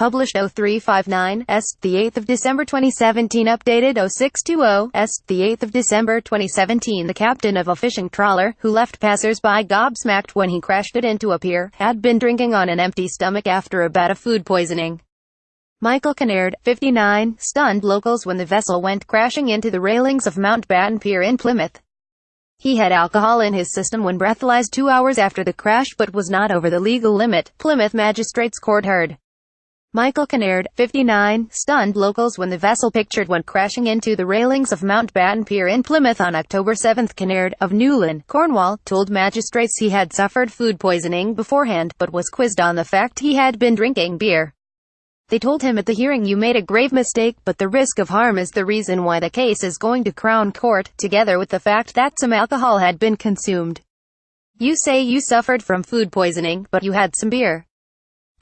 published 0359s, the 8th of December 2017, updated 0620s, the 8th of December 2017. The captain of a fishing trawler, who left passersby gobsmacked when he crashed it into a pier, had been drinking on an empty stomach after a bout of food poisoning. Michael Kinnaird, 59, stunned locals when the vessel went crashing into the railings of Mount Batten Pier in Plymouth. He had alcohol in his system when breathalysed 2 hours after the crash but was not over the legal limit, Plymouth Magistrates Court heard. Michael Kinnaird, 59, stunned locals when the vessel pictured went crashing into the railings of Mount Batten Pier in Plymouth on October 7. Kinnaird, of Newlyn, Cornwall, told magistrates he had suffered food poisoning beforehand, but was quizzed on the fact he had been drinking beer. They told him at the hearing, "You made a grave mistake, but the risk of harm is the reason why the case is going to Crown Court, together with the fact that some alcohol had been consumed. You say you suffered from food poisoning, but you had some beer."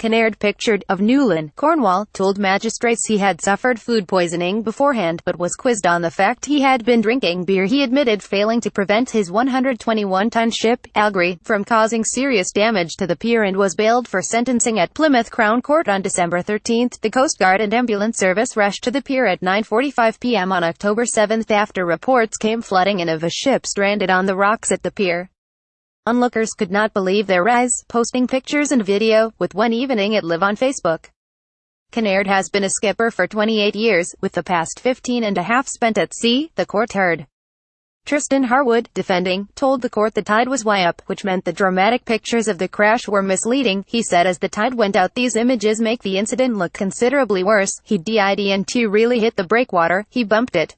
Kinnaird, pictured, of Newlyn, Cornwall, told magistrates he had suffered food poisoning beforehand, but was quizzed on the fact he had been drinking beer. He admitted failing to prevent his 121-ton ship, Algary, from causing serious damage to the pier and was bailed for sentencing at Plymouth Crown Court on December 13. The Coast Guard and ambulance service rushed to the pier at 9:45 p.m. on October 7 after reports came flooding in of a ship stranded on the rocks at the pier. Onlookers could not believe their eyes, posting pictures and video, with one evening it live on Facebook. Kinnaird has been a skipper for 28 years, with the past 15 and a half spent at sea, the court heard. Tristan Harwood, defending, told the court the tide was way up, which meant the dramatic pictures of the crash were misleading. He said as the tide went out, "These images make the incident look considerably worse. He didn't really hit the breakwater, he bumped it."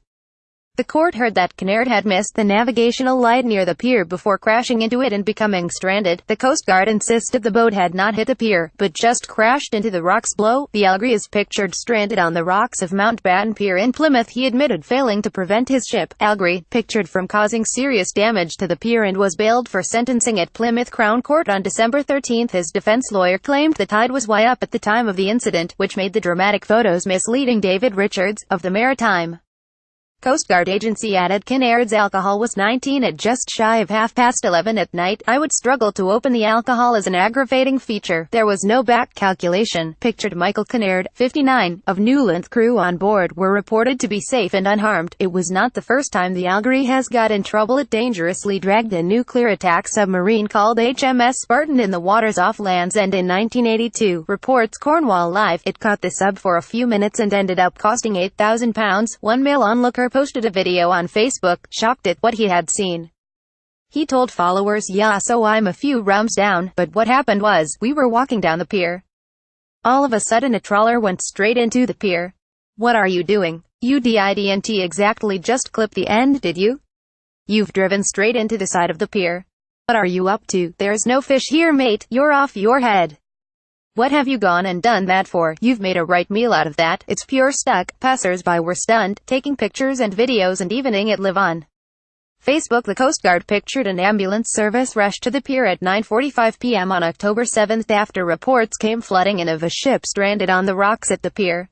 The court heard that Kinnaird had missed the navigational light near the pier before crashing into it and becoming stranded. The Coast Guard insisted the boat had not hit the pier, but just crashed into the rocks below. The Algary is pictured stranded on the rocks of Mount Batten Pier in Plymouth. He admitted failing to prevent his ship, Algary, pictured, from causing serious damage to the pier and was bailed for sentencing at Plymouth Crown Court on December 13. His defense lawyer claimed the tide was way up at the time of the incident, which made the dramatic photos misleading. David Richards, of the Maritime Coast Guard agency, added Kinnaird's alcohol was 19 at just shy of 11:30 at night. "I would struggle to open the alcohol as an aggravating feature. There was no back calculation." Pictured, Michael Kinnaird, 59, of Newlyn. Crew on board were reported to be safe and unharmed. It was not the first time the Algary has got in trouble. It dangerously dragged a nuclear attack submarine called HMS Spartan in the waters off Land's End in 1982, reports Cornwall Live. It caught the sub for a few minutes and ended up costing £8,000. One male onlooker posted a video on Facebook, shocked at what he had seen. He told followers, "Yeah, so I'm a few rooms down, but what happened was, we were walking down the pier. All of a sudden a trawler went straight into the pier. What are you doing? You didn't exactly just clip the end, did you? You've driven straight into the side of the pier. What are you up to? There's no fish here, mate. You're off your head. What have you gone and done that for? You've made a right meal out of that. It's pure stuck." Passersby were stunned, taking pictures and videos and evening it live on Facebook. The Coast Guard pictured an ambulance service rushed to the pier at 9:45 p.m. on October 7 after reports came flooding in of a ship stranded on the rocks at the pier.